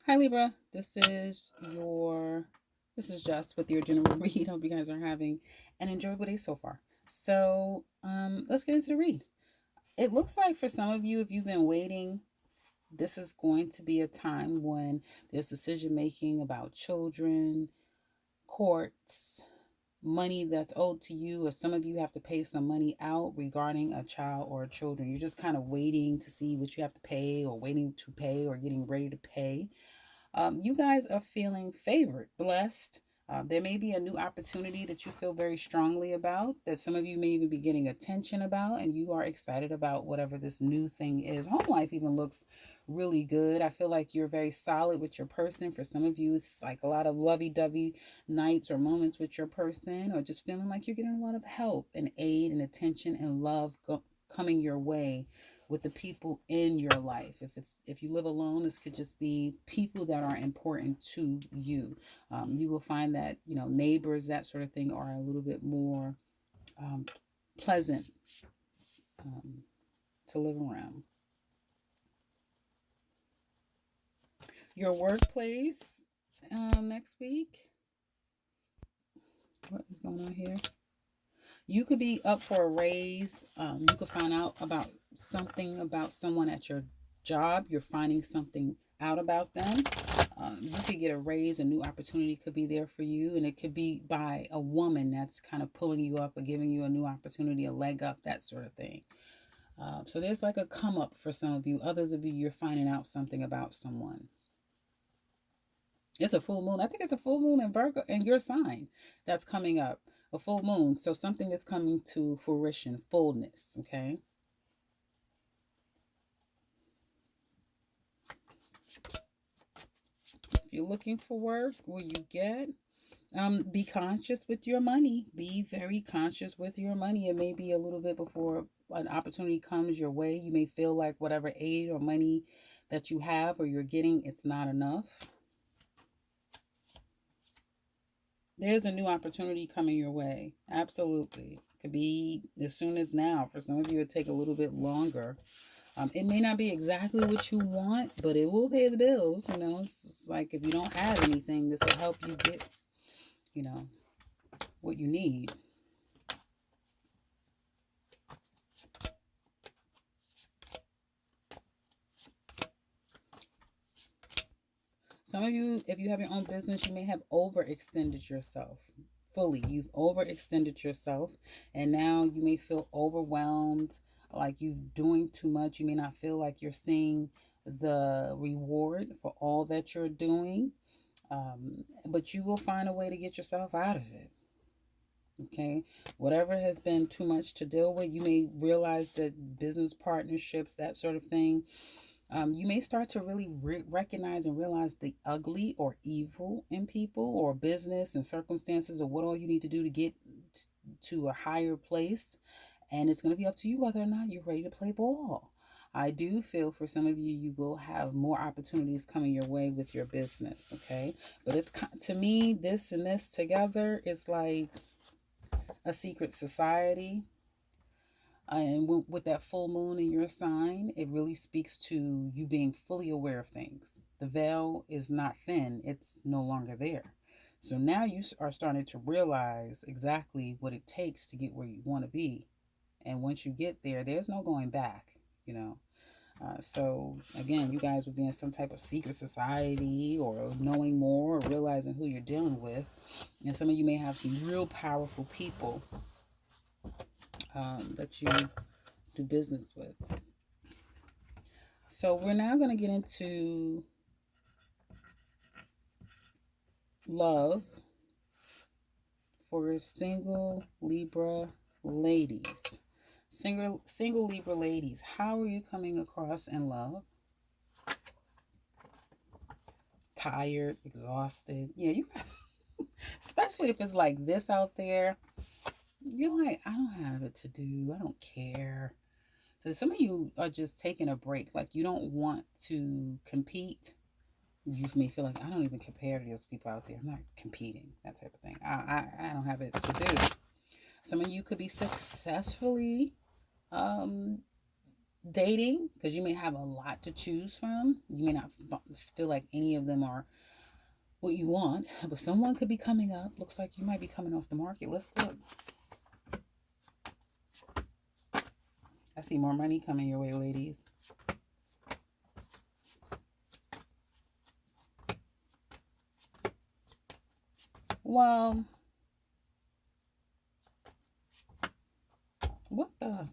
Hi Libra, this is just with your general read. Hope you guys are having an enjoyable day so far. Let's get into the read. It looks like for some of you, if you've been waiting, this is going to be a time when there's decision making about children, courts, money that's owed to you, or some of you have to pay some money out regarding a child or children. You're just kind of waiting to see what you have to pay, or waiting to pay, or getting ready to pay. You guys are feeling favored, blessed. There may be a new opportunity that you feel very strongly about, that some of you may even be getting attention about, and you are excited about whatever this new thing is. Home life even looks really good. I feel like you're very solid with your person. For some of you, it's like a lot of lovey dovey nights or moments with your person, or just feeling like you're getting a lot of help and aid and attention and love coming your way with the people in your life. If you live alone, this could just be people that are important to you. You will find that neighbors, that sort of thing, are a little bit more um, pleasant um, to live around. Your workplace next week. What is going on here? You could be up for a raise. You could find out about something about someone at your job. You're finding something out about them. You could get a raise. A new opportunity could be there for you, and it could be by a woman that's kind of pulling you up or giving you a new opportunity, a leg up, that sort of thing. So there's like a come up for some of you. Others of you, you're finding out something about someone. It's a full moon. I think it's a full moon in Virgo in your sign that's coming up. A full moon. So something is coming to fruition, fullness. Okay. If you're looking for work, will you get? Be conscious with your money. Be very conscious with your money. It may be a little bit before an opportunity comes your way. You may feel like whatever aid or money that you have or you're getting, it's not enough. There's a new opportunity coming your way. Absolutely. Could be as soon as now. For some of you, it take a little bit longer. It may not be exactly what you want, but it will pay the bills. It's like if you don't have anything, this will help you get, you know, what you need. Some of you, if you have your own business, you may have overextended yourself fully. You've overextended yourself, and now you may feel overwhelmed, like you're doing too much. You may not feel like you're seeing the reward for all that you're doing, but you will find a way to get yourself out of it. Okay, whatever has been too much to deal with, you may realize that business partnerships, that sort of thing, you may start to really recognize and realize the ugly or evil in people or business and circumstances, or what all you need to do to get to a higher place. And it's going to be up to you whether or not you're ready to play ball. I do feel for some of you, you will have more opportunities coming your way with your business. Okay. But it's to me, this and this together is like a secret society. And with that full moon in your sign, it really speaks to you being fully aware of things. The veil is not thin, it's no longer there. So now you are starting to realize exactly what it takes to get where you want to be. And once you get there, there's no going back, you know. So again, you guys will be in some type of secret society or knowing more or realizing who you're dealing with. And some of you may have some real powerful people that you do business with. So we're now going to get into love for single Libra ladies. Single Libra ladies, how are you coming across in love? Tired, exhausted. Yeah, you especially if it's like this out there. You're like, I don't have it to do. I don't care. So some of you are just taking a break. Like you don't want to compete. You may feel like I don't even compare to those people out there. I'm not competing, that type of thing. I don't have it to do. Some of you could be successfully um, dating, because you may have a lot to choose from. You may not feel like any of them are what you want, but someone could be coming up. Looks like you might be coming off the market. Let's look. I see more money coming your way, ladies. Well, what the?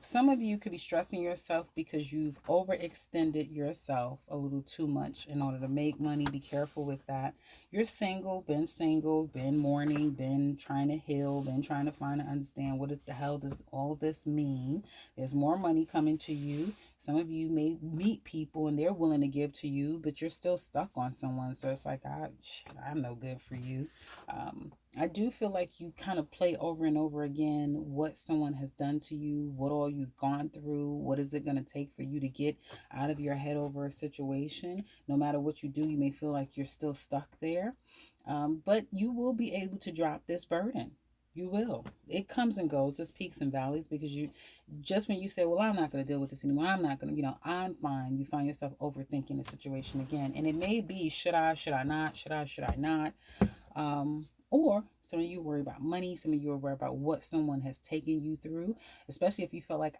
Some of you could be stressing yourself because you've overextended yourself a little too much in order to make money. Be careful with that. You're single, been mourning, been trying to heal, been trying to find and understand what the hell does all this mean. There's more money coming to you. Some of you may meet people and they're willing to give to you, but you're still stuck on someone. So it's like, I'm no good for you. I do feel like you kind of play over and over again what someone has done to you, what all you've gone through, what is it going to take for you to get out of your head over a situation. No matter what you do, you may feel like you're still stuck there, but you will be able to drop this burden. You will. It comes and goes. It's peaks and valleys, because you just when you say, well, I'm not going to deal with this anymore, I'm not going to, I'm fine, you find yourself overthinking the situation again. And it may be, should I not, should I not? Or some of you worry about money. Some of you are worried about what someone has taken you through, especially if you feel like,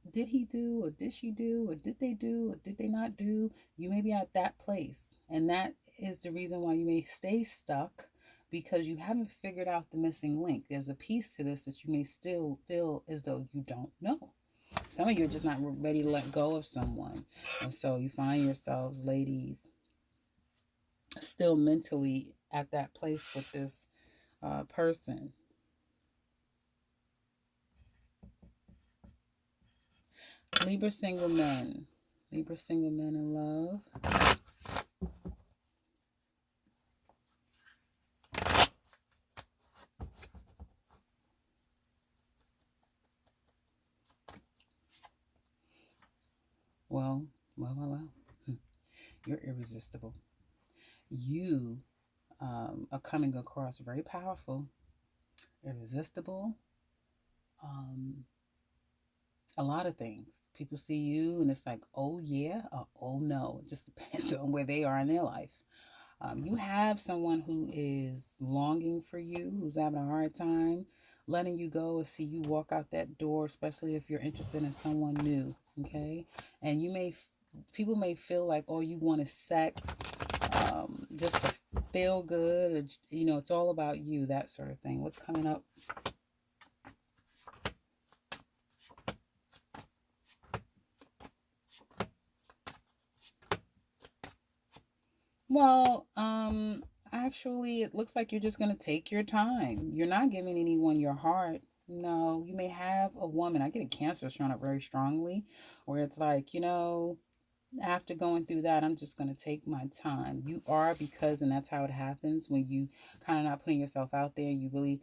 did he do, or did she do, or did they do, or did they not do? You may be at that place. And that is the reason why you may stay stuck, because you haven't figured out the missing link. There's a piece to this that you may still feel as though you don't know. Some of you are just not ready to let go of someone. And so you find yourselves, ladies, still mentally at that place with this person. Libra single men. Libra single men in love. Well. You're irresistible. You are coming across very powerful, irresistible. A lot of things. People see you and it's like, oh yeah, or oh no. It just depends on where they are in their life. You have someone who is longing for you, who's having a hard time letting you go or see you walk out that door, especially if you're interested in someone new, okay? And people may feel like all you want is sex, just to feel good, or, it's all about you, that sort of thing. What's coming up? Well, actually, it looks like you're just going to take your time. You're not giving anyone your heart. No, you may have a woman. I get a Cancer showing up very strongly, where it's like, after going through that, I'm just going to take my time. You are, because, and that's how it happens when you kind of not putting yourself out there. You really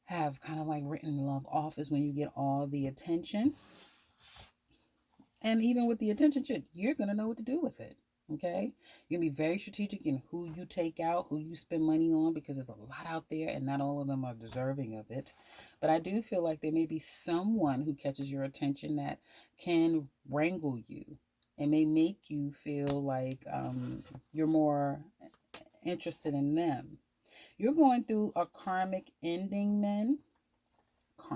have kind of like written love off, is when you get all the attention. And even with the attention shit, you're going to know what to do with it. Okay, you're gonna be very strategic in who you take out, who you spend money on, because there's a lot out there and not all of them are deserving of it. But I do feel like there may be someone who catches your attention that can wrangle you and may make you feel like you're more interested in them. You're going through a karmic ending, men.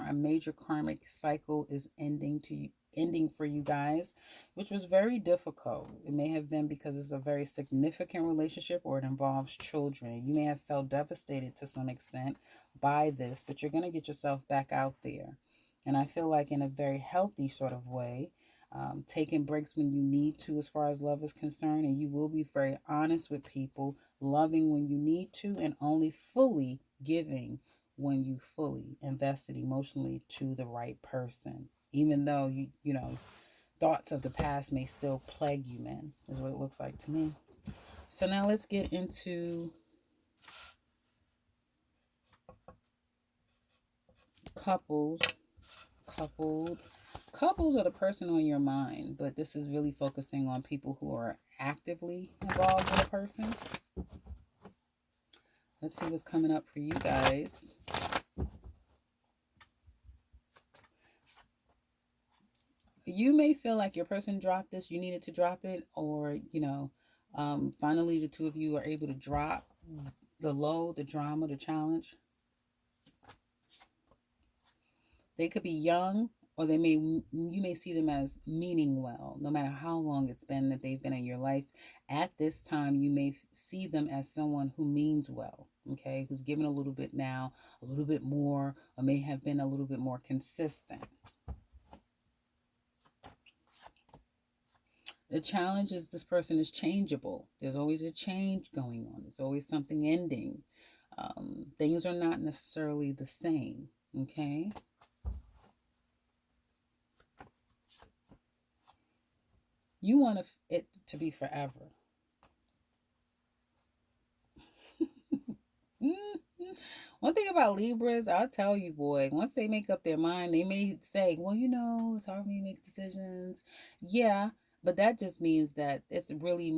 A major karmic cycle is ending for you guys, which was very difficult. It may have been because it's a very significant relationship, or it involves children. You may have felt devastated to some extent by this, but you're going to get yourself back out there. And I feel like in a very healthy sort of way, taking breaks when you need to as far as love is concerned, and you will be very honest with people, loving when you need to, and only fully giving when you fully invested emotionally to the right person. Even though thoughts of the past may still plague you, men, is what it looks like to me. So now let's get into couples. Couples are the person on your mind, but this is really focusing on people who are actively involved with a person. Let's see what's coming up for you guys. You may feel like your person dropped this, you needed to drop it, or, finally the two of you are able to drop the load, the drama, the challenge. They could be young, or you may see them as meaning well, no matter how long it's been that they've been in your life. At this time, you may see them as someone who means well, okay, who's given a little bit now, a little bit more, or may have been a little bit more consistent. The challenge is this person is changeable. There's always a change going on. There's always something ending. Things are not necessarily the same, okay? You want it to be forever. One thing about Libras, I'll tell you, boy, once they make up their mind, they may say, well, it's hard for me to make decisions. Yeah, but that just means that it's really,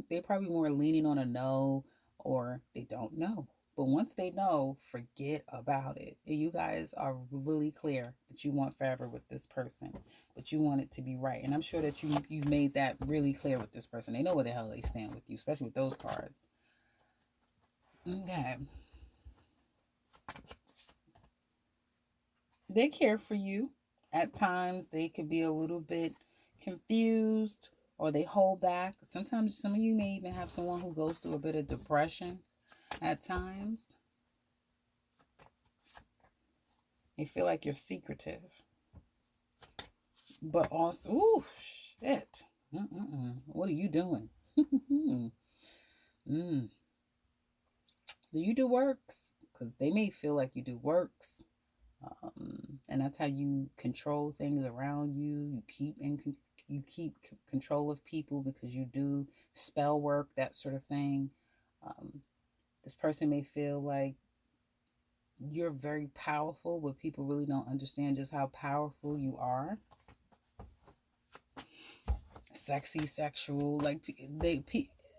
they're probably more leaning on a no, or they don't know. But once they know, forget about it. You guys are really clear that you want forever with this person, but you want it to be right. And I'm sure that you made that really clear with this person. They know where the hell they stand with you, especially with those cards. Okay. They care for you. At times, they could be a little bit confused, or they hold back. Sometimes, some of you may even have someone who goes through a bit of depression at times. They feel like you're secretive. But also, ooh, shit. What are you doing? Do you do works? Because they may feel like you do works. And that's how you control things around you. You keep control of people because you do spell work, that sort of thing. This person may feel like you're very powerful, but people really don't understand just how powerful you are. Sexy, sexual, like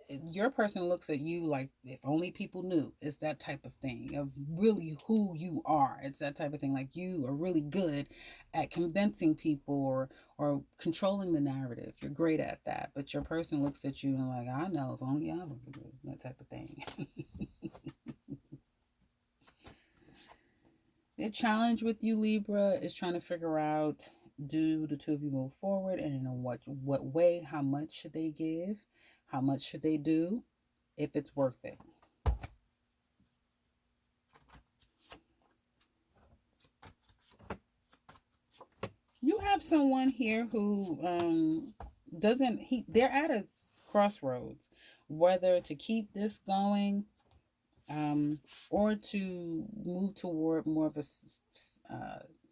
your person looks at you like if only people knew. It's that type of thing of really who you are. It's that type of thing, like you are really good at convincing people or controlling the narrative. You're great at that, but your person looks at you and like, I know, if only I would do that type of thing. The challenge with you, Libra, is trying to figure out, do the two of you move forward, and in what way? How much should they give? How much should they do? If it's worth it. You have someone here who they're at a crossroads, whether to keep this going, or to move toward more of a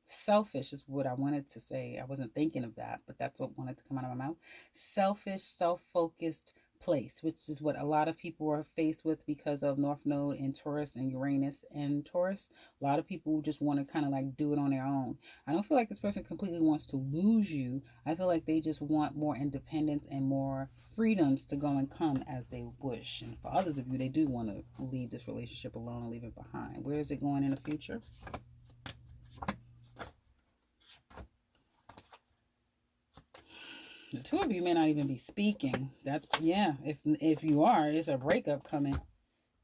selfish is what I wanted to say. I wasn't thinking of that, but that's what wanted to come out of my mouth. Selfish, self-focused place, which is what a lot of people are faced with because of North Node in Taurus and Uranus in Taurus. A lot of people just want to kind of like do it on their own. I don't feel like this person completely wants to lose you. I feel like they just want more independence and more freedoms to go and come as they wish. And for others of you, they do want to leave this relationship alone and leave it behind. Where is it going in the future? The two of you may not even be speaking. If you are, it's a breakup coming.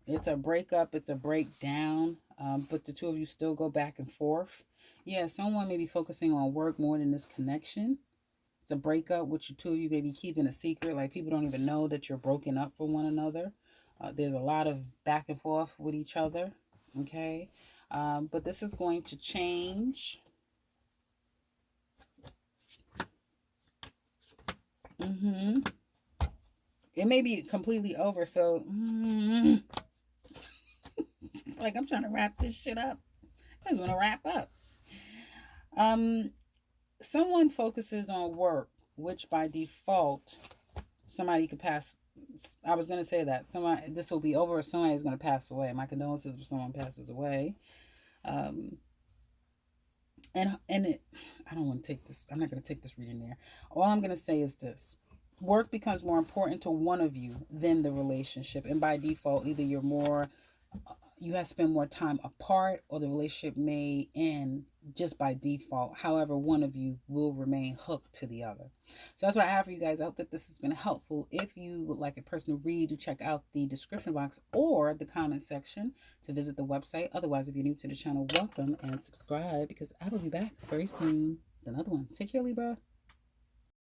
It's a breakup. It's a breakdown. But the two of you still go back and forth. Yeah, someone may be focusing on work more than this connection. It's a breakup, which the two of you may be keeping a secret. Like people don't even know that you're broken up for one another. There's a lot of back and forth with each other. Okay. But this is going to change. It may be completely over, so it's like I'm trying to wrap this shit up. I just want to wrap up. Someone focuses on work, which by default somebody could pass. I was going to say that this will be over. Somebody is going to pass away. My condolences if someone passes away. I don't want to take this. I'm not going to take this reading there. All I'm going to say is this: work becomes more important to one of you than the relationship, and by default, either you have spent more time apart, or the relationship may end just by default. However, one of you will remain hooked to the other. So that's what I have for you guys. I hope that this has been helpful. If you would like a personal read, do check out the description box or the comment section to visit the website. Otherwise, if you're new to the channel, welcome and subscribe, because I will be back very soon with another one. Take care, Libra.